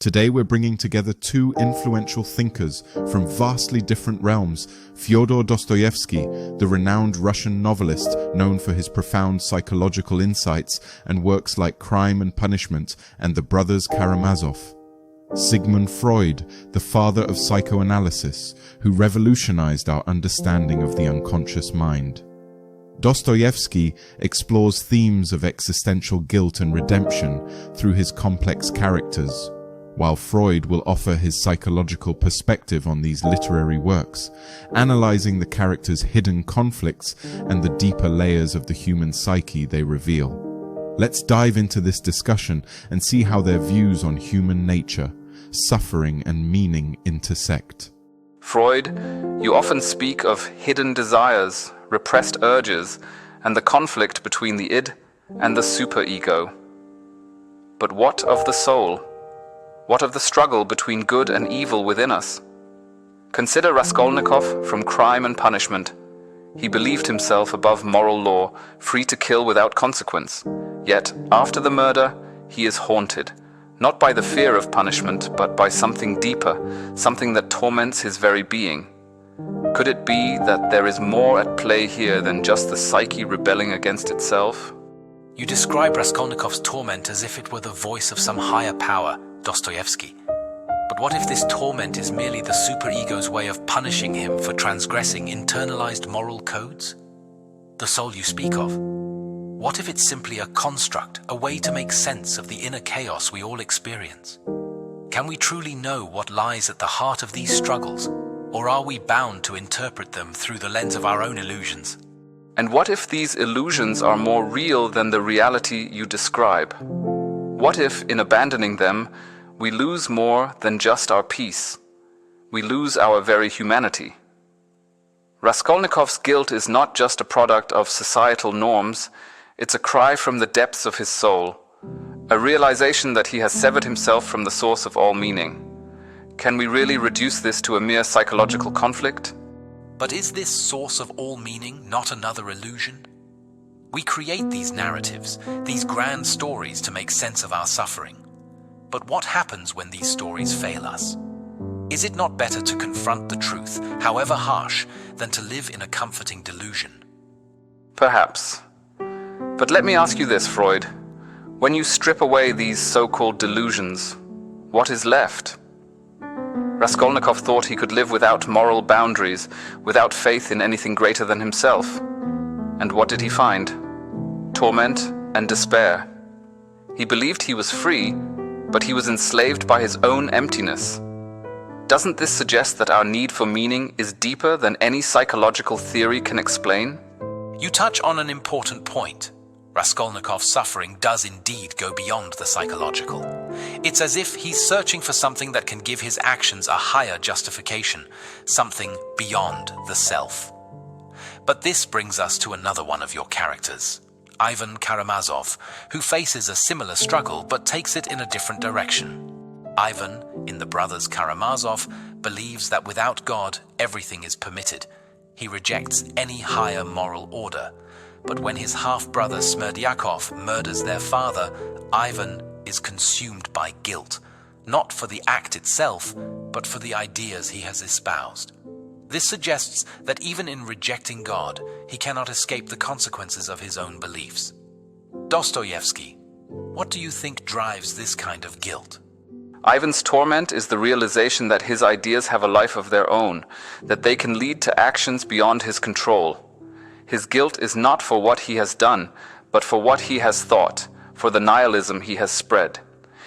Today we're bringing together two influential thinkers from vastly different realms, Fyodor Dostoevsky, the renowned Russian novelist known for his profound psychological insights and works like Crime and Punishment, and the brothers Karamazov. Sigmund Freud, the father of psychoanalysis, who revolutionized our understanding of the unconscious mind. Dostoevsky explores themes of existential guilt and redemption through his complex characters, while Freud will offer his psychological perspective on these literary works, analyzing the characters' hidden conflicts and the deeper layers of the human psyche they reveal. Let's dive into this discussion and see how their views on human nature, suffering and meaning intersect. Freud, you often speak of hidden desires, repressed urges, and the conflict between the id and the superego. But what of the soul? What of the struggle between good and evil within us? Consider Raskolnikov from Crime and Punishment. He believed himself above moral law, free to kill without consequence. Yet, after the murder, he is haunted, not by the fear of punishment, but by something deeper, something that torments his very being. Could it be that there is more at play here than just the psyche rebelling against itself? You describe Raskolnikov's torment as if it were the voice of some higher power, Dostoevsky. But what if this torment is merely the superego's way of punishing him for transgressing internalized moral codes? The soul you speak of. What if it's simply a construct, a way to make sense of the inner chaos we all experience? Can we truly know what lies at the heart of these struggles, or are we bound to interpret them through the lens of our own illusions? And what if these illusions are more real than the reality you describe? What if, in abandoning them, we lose more than just our peace? We lose our very humanity. Raskolnikov's guilt is not just a product of societal norms, it's a cry from the depths of his soul, a realization that he has severed himself from the source of all meaning. Can we really reduce this to a mere psychological conflict? But is this source of all meaning not another illusion? We create these narratives, these grand stories to make sense of our suffering. But what happens when these stories fail us? Is it not better to confront the truth, however harsh, than to live in a comforting delusion? Perhaps. But let me ask you this, Freud. When you strip away these so-called delusions, what is left? Raskolnikov thought he could live without moral boundaries, without faith in anything greater than himself. And what did he find? Torment and despair. He believed he was free, but he was enslaved by his own emptiness. Doesn't this suggest that our need for meaning is deeper than any psychological theory can explain? You touch on an important point. Raskolnikov's suffering does indeed go beyond the psychological. It's as if he's searching for something that can give his actions a higher justification, something beyond the self. But this brings us to another one of your characters, Ivan Karamazov, who faces a similar struggle but takes it in a different direction. Ivan, in The Brothers Karamazov, believes that without God, everything is permitted. He rejects any higher moral order. But when his half-brother Smerdyakov murders their father, Ivan is consumed by guilt, not for the act itself, but for the ideas he has espoused. This suggests that even in rejecting God, he cannot escape the consequences of his own beliefs. Dostoevsky, what do you think drives this kind of guilt? Ivan's torment is the realization that his ideas have a life of their own, that they can lead to actions beyond his control. His guilt is not for what he has done, but for what he has thought, for the nihilism he has spread.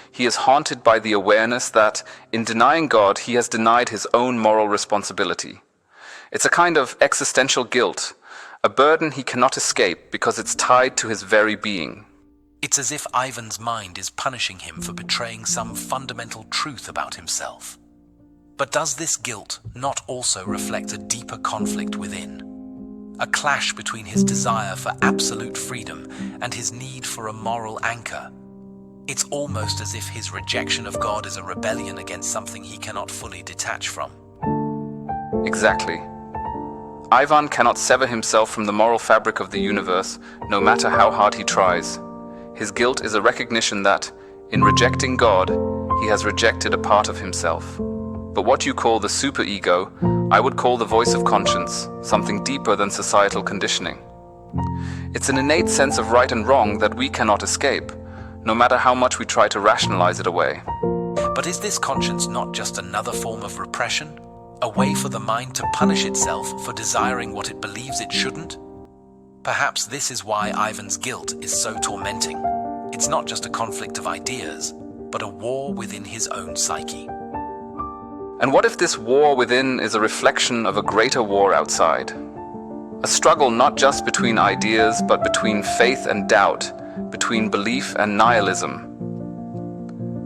He is haunted by the awareness that, in denying God, he has denied his own moral responsibility. It's a kind of existential guilt, a burden he cannot escape because it's tied to his very being. It's as if Ivan's mind is punishing him for betraying some fundamental truth about himself. But does this guilt not also reflect a deeper conflict within? A clash between his desire for absolute freedom and his need for a moral anchor. It's almost as if his rejection of God is a rebellion against something he cannot fully detach from. Exactly. Ivan cannot sever himself from the moral fabric of the universe, no matter how hard he tries. His guilt is a recognition that, in rejecting God, he has rejected a part of himself. But what you call the superego, I would call the voice of conscience, something deeper than societal conditioning. It's an innate sense of right and wrong that we cannot escape, no matter how much we try to rationalize it away. But is this conscience not just another form of repression? A way for the mind to punish itself for desiring what it believes it shouldn't? Perhaps this is why Ivan's guilt is so tormenting. It's not just a conflict of ideas, but a war within his own psyche. And what if this war within is a reflection of a greater war outside? A struggle not just between ideas, but between faith and doubt, between belief and nihilism.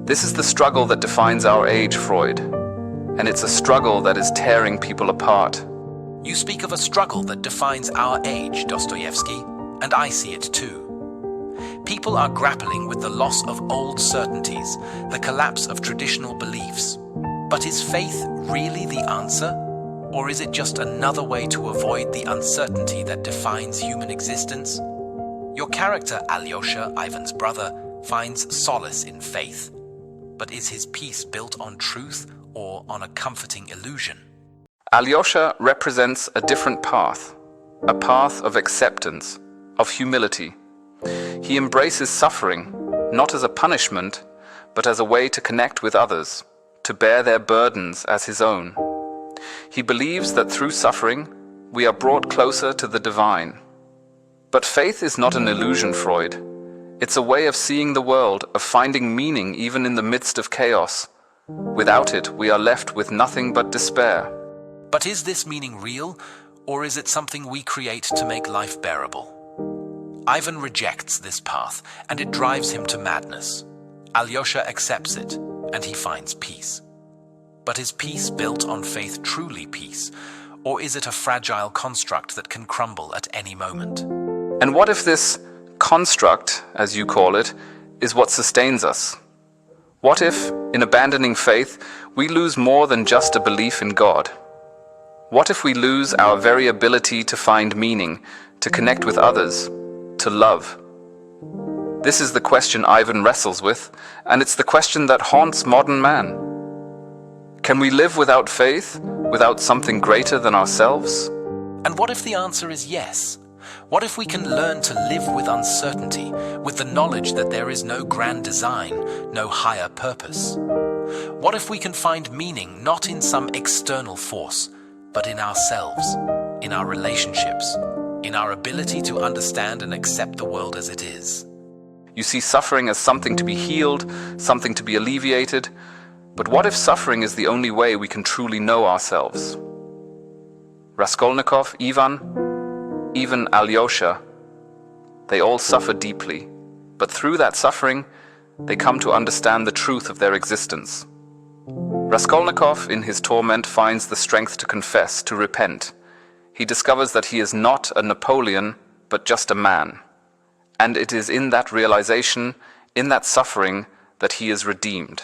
This is the struggle that defines our age, Freud, and it's a struggle that is tearing people apart. You speak of a struggle that defines our age, Dostoevsky, and I see it too. People are grappling with the loss of old certainties, the collapse of traditional beliefs. But is faith really the answer? Or is it just another way to avoid the uncertainty that defines human existence? Your character, Alyosha, Ivan's brother, finds solace in faith. But is his peace built on truth or on a comforting illusion? Alyosha represents a different path, a path of acceptance, of humility. He embraces suffering, not as a punishment, but as a way to connect with others, to bear their burdens as his own. He believes that through suffering, we are brought closer to the divine. But faith is not an illusion, Freud. It's a way of seeing the world, of finding meaning even in the midst of chaos. Without it, we are left with nothing but despair. But is this meaning real, or is it something we create to make life bearable? Ivan rejects this path, and it drives him to madness. Alyosha accepts it, and he finds peace. But is peace built on faith truly peace, or is it a fragile construct that can crumble at any moment? And what if this construct, as you call it, is what sustains us? What if, in abandoning faith, we lose more than just a belief in God? What if we lose our very ability to find meaning, to connect with others, to love? This is the question Ivan wrestles with, and it's the question that haunts modern man. Can we live without faith, without something greater than ourselves? And what if the answer is yes? What if we can learn to live with uncertainty, with the knowledge that there is no grand design, no higher purpose? What if we can find meaning not in some external force, but in ourselves, in our relationships, in our ability to understand and accept the world as it is? You see suffering as something to be healed, something to be alleviated. But what if suffering is the only way we can truly know ourselves? Raskolnikov, Ivan, even Alyosha, they all suffer deeply. But through that suffering, they come to understand the truth of their existence. Raskolnikov, in his torment, finds the strength to confess, to repent. He discovers that he is not a Napoleon, but just a man. And it is in that realization, in that suffering, that he is redeemed.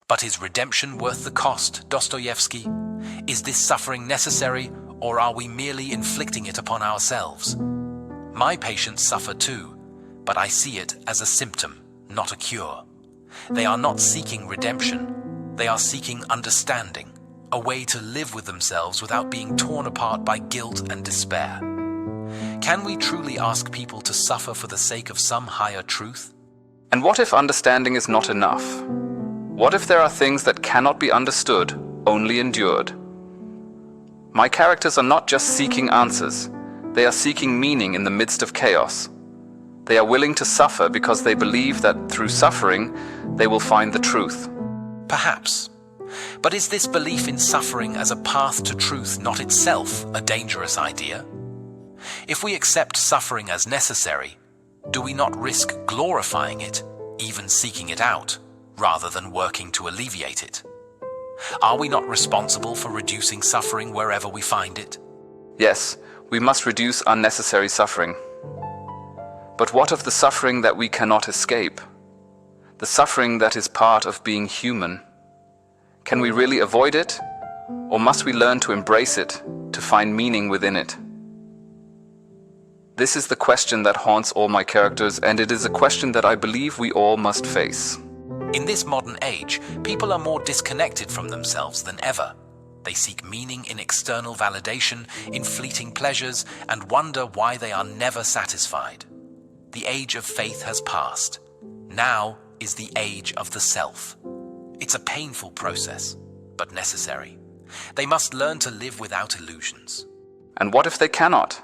But is redemption worth the cost, Dostoevsky? Is this suffering necessary, or are we merely inflicting it upon ourselves? My patients suffer too, but I see it as a symptom, not a cure. They are not seeking redemption. They are seeking understanding, a way to live with themselves without being torn apart by guilt and despair. Can we truly ask people to suffer for the sake of some higher truth? And what if understanding is not enough? What if there are things that cannot be understood, only endured? My characters are not just seeking answers. They are seeking meaning in the midst of chaos. They are willing to suffer because they believe that through suffering, they will find the truth. Perhaps. But is this belief in suffering as a path to truth not itself a dangerous idea? If we accept suffering as necessary, do we not risk glorifying it, even seeking it out, rather than working to alleviate it? Are we not responsible for reducing suffering wherever we find it? Yes, we must reduce unnecessary suffering. But what of the suffering that we cannot escape? The suffering that is part of being human? Can we really avoid it? Or must we learn to embrace it, to find meaning within it? This is the question that haunts all my characters, and it is a question that I believe we all must face. In this modern age, people are more disconnected from themselves than ever. They seek meaning in external validation, in fleeting pleasures, and wonder why they are never satisfied. The age of faith has passed. Now is the age of the self. It's a painful process, but necessary. They must learn to live without illusions. And what if they cannot?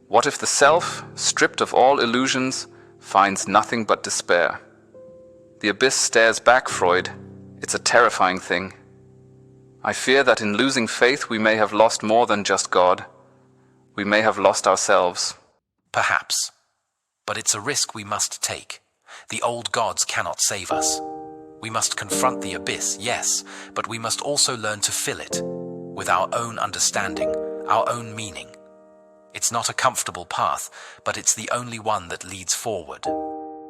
What if the self, stripped of all illusions, finds nothing but despair? The abyss stares back, Freud. It's a terrifying thing. I fear that in losing faith we may have lost more than just God. We may have lost ourselves. Perhaps. But it's a risk we must take. The old gods cannot save us. We must confront the abyss, yes, but we must also learn to fill it with our own understanding, our own meaning. It's not a comfortable path, but it's the only one that leads forward.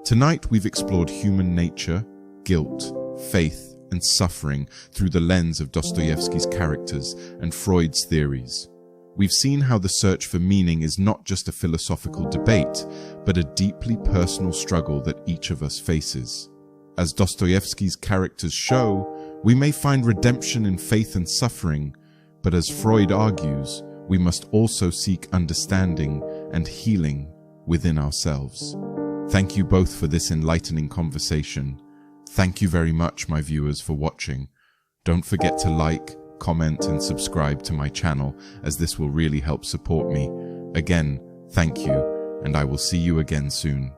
Tonight we've explored human nature, guilt, faith, and suffering through the lens of Dostoevsky's characters and Freud's theories. We've seen how the search for meaning is not just a philosophical debate, but a deeply personal struggle that each of us faces. As Dostoevsky's characters show, we may find redemption in faith and suffering, but as Freud argues, we must also seek understanding and healing within ourselves. Thank you both for this enlightening conversation. Thank you very much, my viewers, for watching. Don't forget to like, comment, and subscribe to my channel, as this will really help support me. Again, thank you, and I will see you again soon.